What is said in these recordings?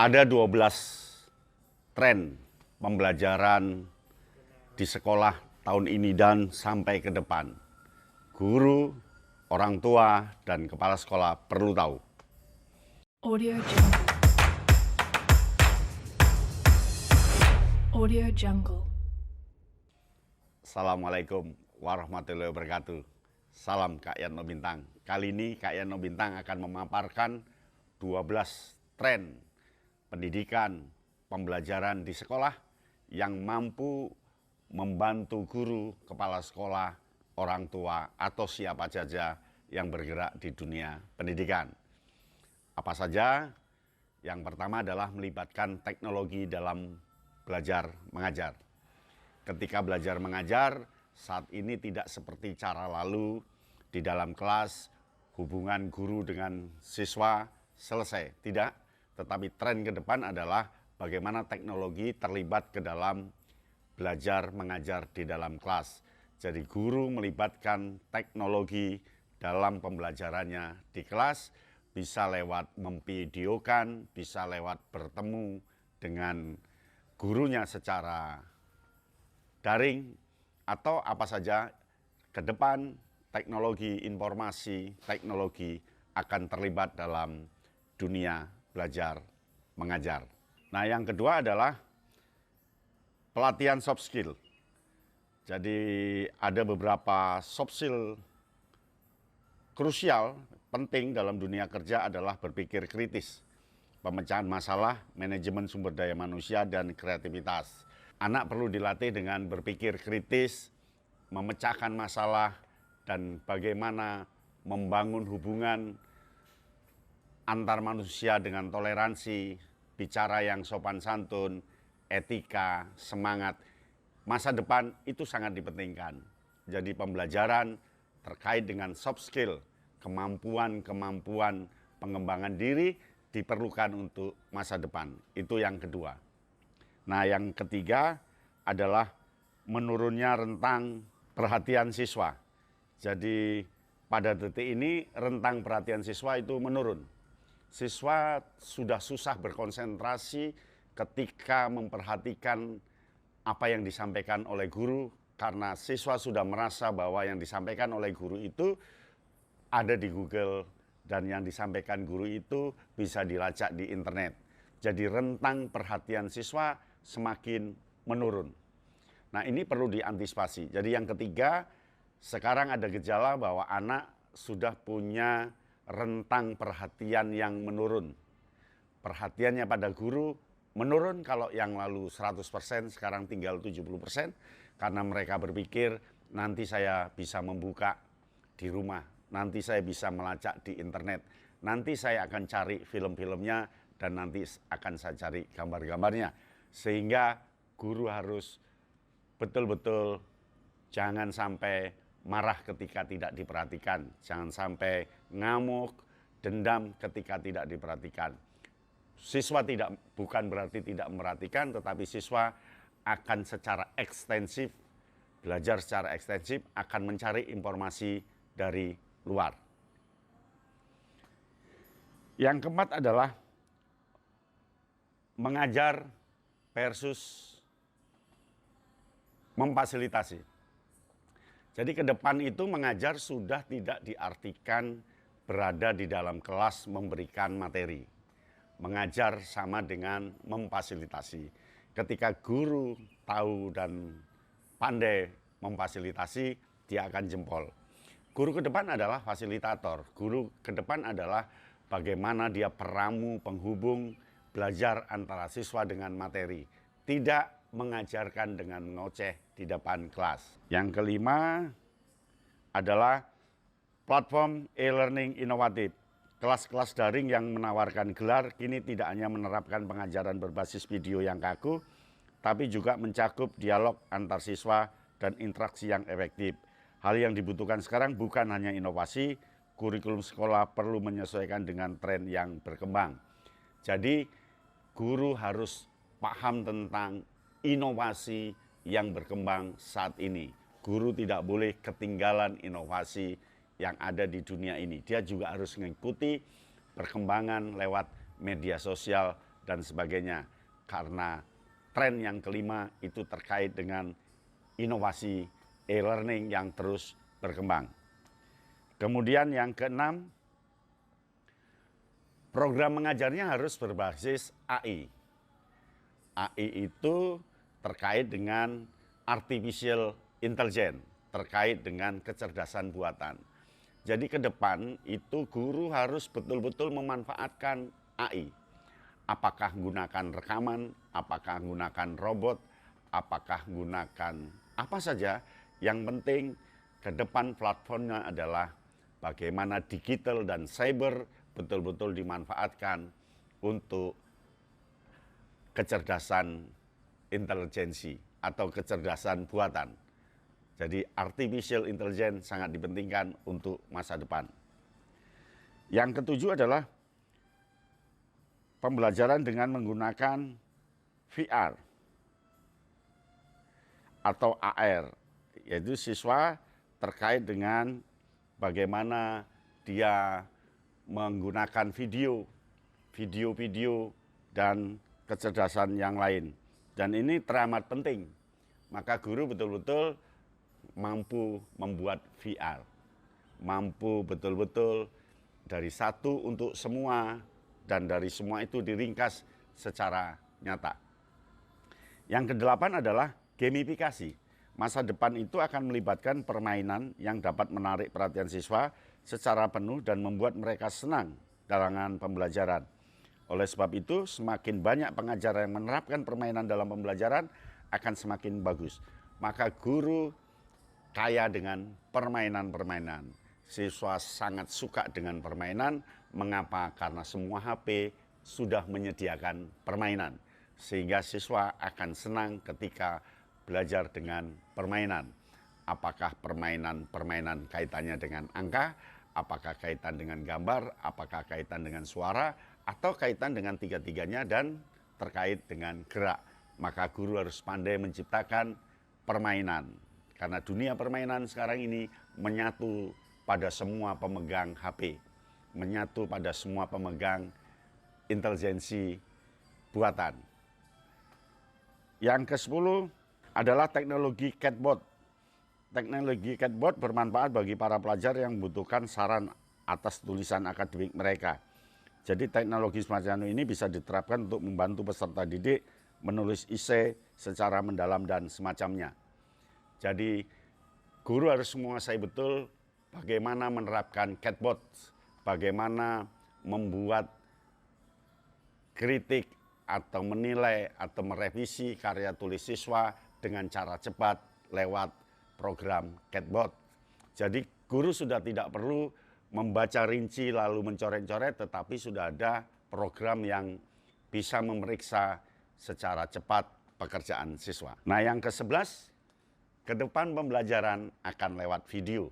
Ada 12 tren pembelajaran di sekolah tahun ini dan sampai ke depan. Guru, orang tua, dan kepala sekolah perlu tahu. Audio Jungle. Audio Jungle. Assalamualaikum warahmatullahi wabarakatuh. Salam Kak Yanno Bintang. Kali ini Kak Yanno Bintang akan memaparkan 12 tren pendidikan pembelajaran di sekolah yang mampu membantu guru, kepala sekolah, orang tua, atau siapa saja yang bergerak di dunia pendidikan. Apa saja? Yang pertama adalah melibatkan teknologi dalam belajar mengajar. Ketika belajar mengajar, saat ini tidak seperti cara lalu di dalam kelas, hubungan guru dengan siswa selesai. Tidak, tetapi tren ke depan adalah bagaimana teknologi terlibat ke dalam belajar mengajar di dalam kelas. Jadi guru melibatkan teknologi dalam pembelajarannya di kelas, bisa lewat memvideokan, bisa lewat bertemu dengan gurunya secara daring, atau apa saja ke depan teknologi informasi, teknologi akan terlibat dalam dunia belajar mengajar. Nah, yang kedua adalah pelatihan soft skill. Jadi ada beberapa soft skill krusial, penting dalam dunia kerja adalah berpikir kritis, pemecahan masalah, manajemen sumber daya manusia, dan kreativitas. Anak perlu dilatih dengan berpikir kritis, memecahkan masalah, dan bagaimana membangun hubungan antar manusia dengan toleransi, bicara yang sopan santun, etika, semangat. Masa depan itu sangat dipentingkan. Jadi pembelajaran terkait dengan soft skill, kemampuan-kemampuan pengembangan diri diperlukan untuk masa depan. Itu yang kedua. Nah, yang ketiga adalah menurunnya rentang perhatian siswa. Jadi pada detik ini rentang perhatian siswa itu menurun. Siswa sudah susah berkonsentrasi ketika memperhatikan apa yang disampaikan oleh guru, karena siswa sudah merasa bahwa yang disampaikan oleh guru itu ada di Google dan yang disampaikan guru itu bisa dilacak di internet. Jadi rentang perhatian siswa semakin menurun. Nah, ini perlu diantisipasi. Jadi yang ketiga, sekarang ada gejala bahwa anak sudah punya rentang perhatian yang menurun. Perhatiannya pada guru menurun, kalau yang lalu 100%, sekarang tinggal 70%, karena mereka berpikir nanti saya bisa membuka di rumah, nanti saya bisa melacak di internet, nanti saya akan cari film-filmnya, dan nanti akan saya cari gambar-gambarnya. Sehingga guru harus betul-betul jangan sampai marah ketika tidak diperhatikan, jangan sampai ngamuk, dendam ketika tidak diperhatikan. Siswa bukan berarti tidak memperhatikan, tetapi siswa akan secara ekstensif, belajar secara ekstensif, akan mencari informasi dari luar. Yang keempat adalah mengajar versus memfasilitasi. Jadi ke depan itu mengajar sudah tidak diartikan berada di dalam kelas memberikan materi. Mengajar sama dengan memfasilitasi. Ketika guru tahu dan pandai memfasilitasi, dia akan jempol. Guru ke depan adalah fasilitator. Guru ke depan adalah bagaimana dia peramu, penghubung, belajar antara siswa dengan materi. Tidak mengajarkan dengan ngoceh di depan kelas. Yang kelima adalah platform e-learning inovatif. Kelas-kelas daring yang menawarkan gelar kini tidak hanya menerapkan pengajaran berbasis video yang kaku, tapi juga mencakup dialog antar siswa dan interaksi yang efektif. Hal yang dibutuhkan sekarang bukan hanya inovasi, kurikulum sekolah perlu menyesuaikan dengan tren yang berkembang. Jadi guru harus paham tentang inovasi yang berkembang saat ini. Guru tidak boleh ketinggalan inovasi yang ada di dunia ini. Dia juga harus mengikuti perkembangan lewat media sosial dan sebagainya. Karena tren yang kelima itu terkait dengan inovasi e-learning yang terus berkembang. Kemudian yang keenam, program mengajarnya harus berbasis AI. AI itu terkait dengan artificial intelligence, terkait dengan kecerdasan buatan. Jadi ke depan itu guru harus betul-betul memanfaatkan AI. Apakah menggunakan rekaman, apakah menggunakan robot, apakah menggunakan apa saja. Yang penting ke depan platformnya adalah bagaimana digital dan cyber betul-betul dimanfaatkan untuk kecerdasan intelijensi atau kecerdasan buatan. Jadi artificial intelligence sangat dipentingkan untuk masa depan. Yang ketujuh adalah pembelajaran dengan menggunakan VR atau AR, yaitu siswa terkait dengan bagaimana dia menggunakan video dan kecerdasan yang lain. Dan ini teramat penting. Maka guru betul-betul mampu membuat VR. Mampu betul-betul dari satu untuk semua, dan dari semua itu diringkas secara nyata. Yang kedelapan adalah gamifikasi. Masa depan itu akan melibatkan permainan yang dapat menarik perhatian siswa secara penuh dan membuat mereka senang dalam pembelajaran. Oleh sebab itu, semakin banyak pengajar yang menerapkan permainan dalam pembelajaran akan semakin bagus. Maka guru kaya dengan permainan-permainan. Siswa sangat suka dengan permainan. Mengapa? Karena semua HP sudah menyediakan permainan. Sehingga siswa akan senang ketika belajar dengan permainan. Apakah permainan kaitannya dengan angka, apakah kaitan dengan gambar, apakah kaitan dengan suara, atau kaitan dengan tiga-tiganya dan terkait dengan gerak. Maka guru harus pandai menciptakan permainan. Karena dunia permainan sekarang ini menyatu pada semua pemegang HP. Menyatu pada semua pemegang intelijensi buatan. Yang ke-10 adalah teknologi chatbot. Teknologi chatbot bermanfaat bagi para pelajar yang membutuhkan saran atas tulisan akademik mereka. Jadi teknologi semacam ini bisa diterapkan untuk membantu peserta didik menulis esai secara mendalam dan semacamnya. Jadi guru harus menguasai betul bagaimana menerapkan chatbot, bagaimana membuat kritik atau menilai atau merevisi karya tulis siswa dengan cara cepat lewat program chatbot. Jadi guru sudah tidak perlu membaca rinci lalu mencoret-coret, tetapi sudah ada program yang bisa memeriksa secara cepat pekerjaan siswa. Nah, yang ke-11, ke depan pembelajaran akan lewat video.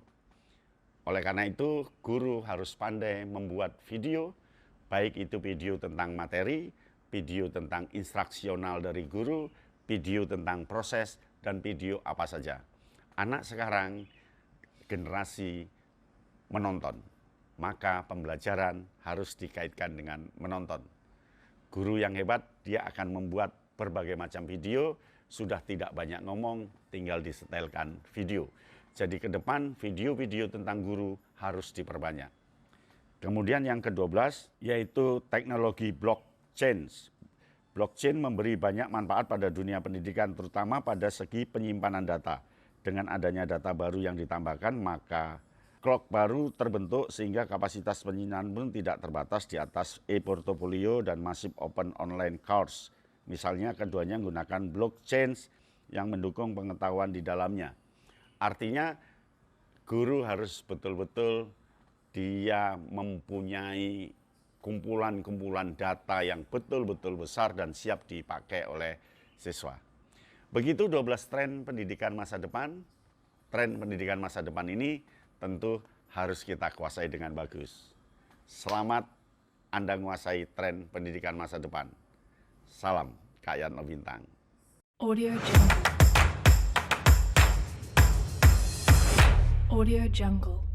Oleh karena itu, guru harus pandai membuat video, baik itu video tentang materi, video tentang instruksional dari guru, video tentang proses, dan video apa saja. Anak sekarang generasi menonton, maka pembelajaran harus dikaitkan dengan menonton. Guru yang hebat, dia akan membuat berbagai macam video, sudah tidak banyak ngomong, tinggal disetelkan video. Jadi ke depan video-video tentang guru harus diperbanyak. Kemudian yang ke-12 yaitu teknologi blockchain. Blockchain memberi banyak manfaat pada dunia pendidikan, terutama pada segi penyimpanan data. Dengan adanya data baru yang ditambahkan, maka clock baru terbentuk sehingga kapasitas penyimpanan pun tidak terbatas di atas e-portfolio dan masif open online course. Misalnya keduanya menggunakan blockchain yang mendukung pengetahuan di dalamnya. Artinya guru harus betul-betul dia mempunyai kumpulan-kumpulan data yang betul-betul besar dan siap dipakai oleh siswa. Begitu 12 tren pendidikan masa depan. Tren pendidikan masa depan ini tentu harus kita kuasai dengan bagus. Selamat Anda menguasai tren pendidikan masa depan. Salam Kak Yan Bintang. Audio Jungle. Audio Jungle.